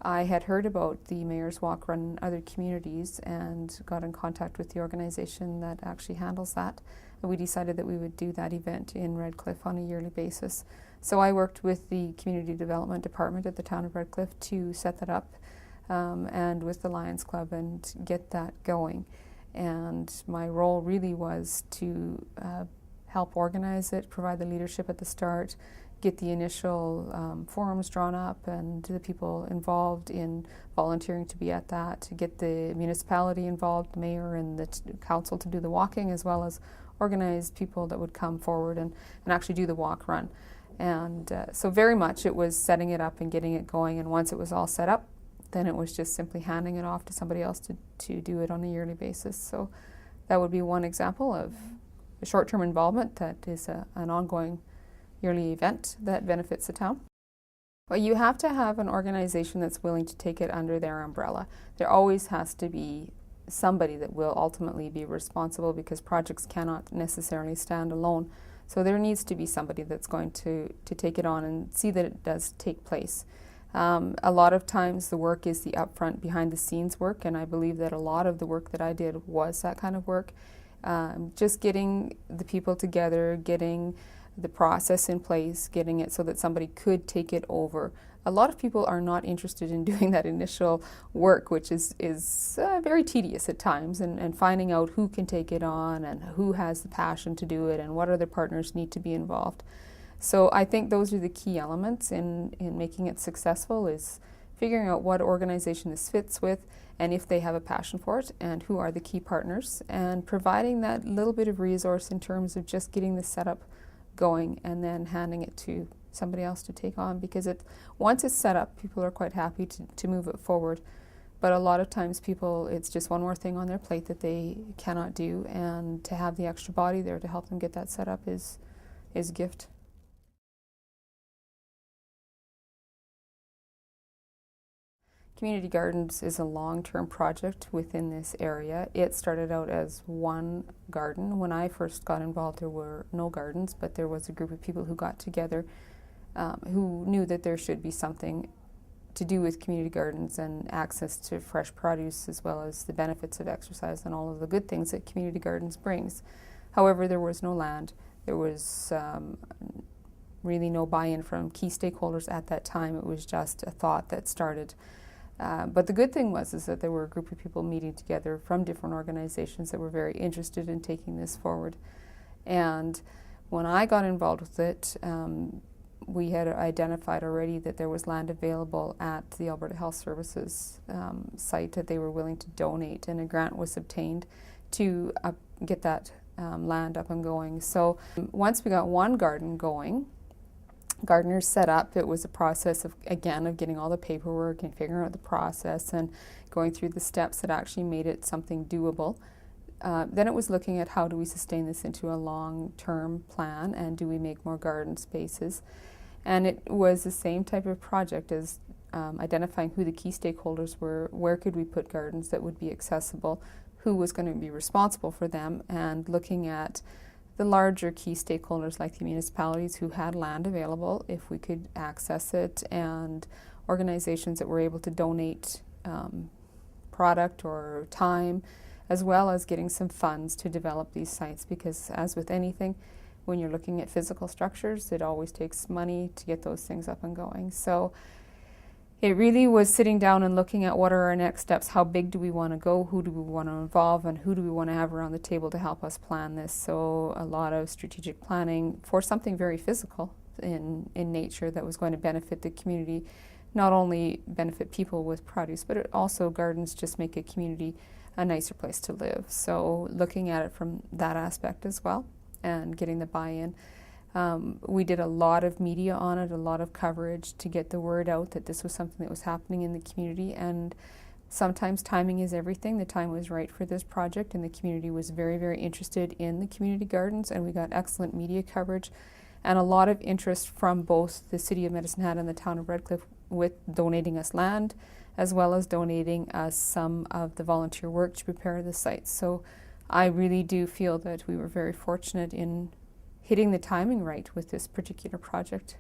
I had heard about the Mayor's Walk Run in other communities and got in contact with the organization that actually handles that. And we decided that we would do that event in Redcliffe on a yearly basis. So I worked with the Community Development Department at the town of Redcliffe to set that up and with the Lions Club and get that going. And my role really was to help organize it, provide the leadership at the start, get the initial forums drawn up and the people involved in volunteering to be at that, to get the municipality involved, the mayor and the council to do the walking, as well as organize people that would come forward and actually do the walk run. And so very much it was setting it up and getting it going, and once it was all set up, then it was just simply handing it off to somebody else to do it on a yearly basis. So that would be one example of a short-term involvement that is an ongoing yearly event that benefits the town. Well, you have to have an organization that's willing to take it under their umbrella. There always has to be somebody that will ultimately be responsible, because projects cannot necessarily stand alone. So there needs to be somebody that's going to take it on and see that it does take place. A lot of times the work is the upfront, behind the scenes work, and I believe that a lot of the work that I did was that kind of work. Just getting the people together, getting the process in place, getting it so that somebody could take it over. A lot of people are not interested in doing that initial work, which is very tedious at times, and finding out who can take it on and who has the passion to do it and what other partners need to be involved. So I think those are the key elements in making it successful, is figuring out what organization this fits with and if they have a passion for it and who are the key partners, and providing that little bit of resource in terms of just getting the setup going and then handing it to somebody else to take on, because once it's set up, people are quite happy to move it forward. But a lot of times people, it's just one more thing on their plate that they cannot do, and to have the extra body there to help them get that set up is a gift. Community Gardens is a long-term project within this area. It started out as one garden. When I first got involved, there were no gardens, but there was a group of people who got together who knew that there should be something to do with community gardens and access to fresh produce, as well as the benefits of exercise and all of the good things that community gardens brings. However, there was no land. There was really no buy-in from key stakeholders at that time. It was just a thought that started. But the good thing is that there were a group of people meeting together from different organizations that were very interested in taking this forward. And when I got involved with it, we had identified already that there was land available at the Alberta Health Services site that they were willing to donate, and a grant was obtained to get that land up and going. So once we got one garden going, gardeners set up, it was a process of getting all the paperwork and figuring out the process and going through the steps that actually made it something doable. Then it was looking at how do we sustain this into a long-term plan, and do we make more garden spaces. And it was the same type of project as identifying who the key stakeholders were, where could we put gardens that would be accessible, who was going to be responsible for them, and looking at the larger key stakeholders like the municipalities who had land available, if we could access it, and organizations that were able to donate product or time, as well as getting some funds to develop these sites, because as with anything, when you're looking at physical structures, it always takes money to get those things up and going. So it really was sitting down and looking at what are our next steps, how big do we want to go, who do we want to involve, and who do we want to have around the table to help us plan this. So a lot of strategic planning for something very physical in nature that was going to benefit the community, not only benefit people with produce, but it also, gardens just make a community a nicer place to live. So looking at it from that aspect as well and getting the buy-in. We did a lot of media on it, a lot of coverage to get the word out that this was something that was happening in the community, and sometimes timing is everything. The time was right for this project, and the community was very, very interested in the community gardens, and we got excellent media coverage and a lot of interest from both the City of Medicine Hat and the Town of Redcliffe with donating us land, as well as donating us some of the volunteer work to prepare the sites. So I really do feel that we were very fortunate in hitting the timing right with this particular project.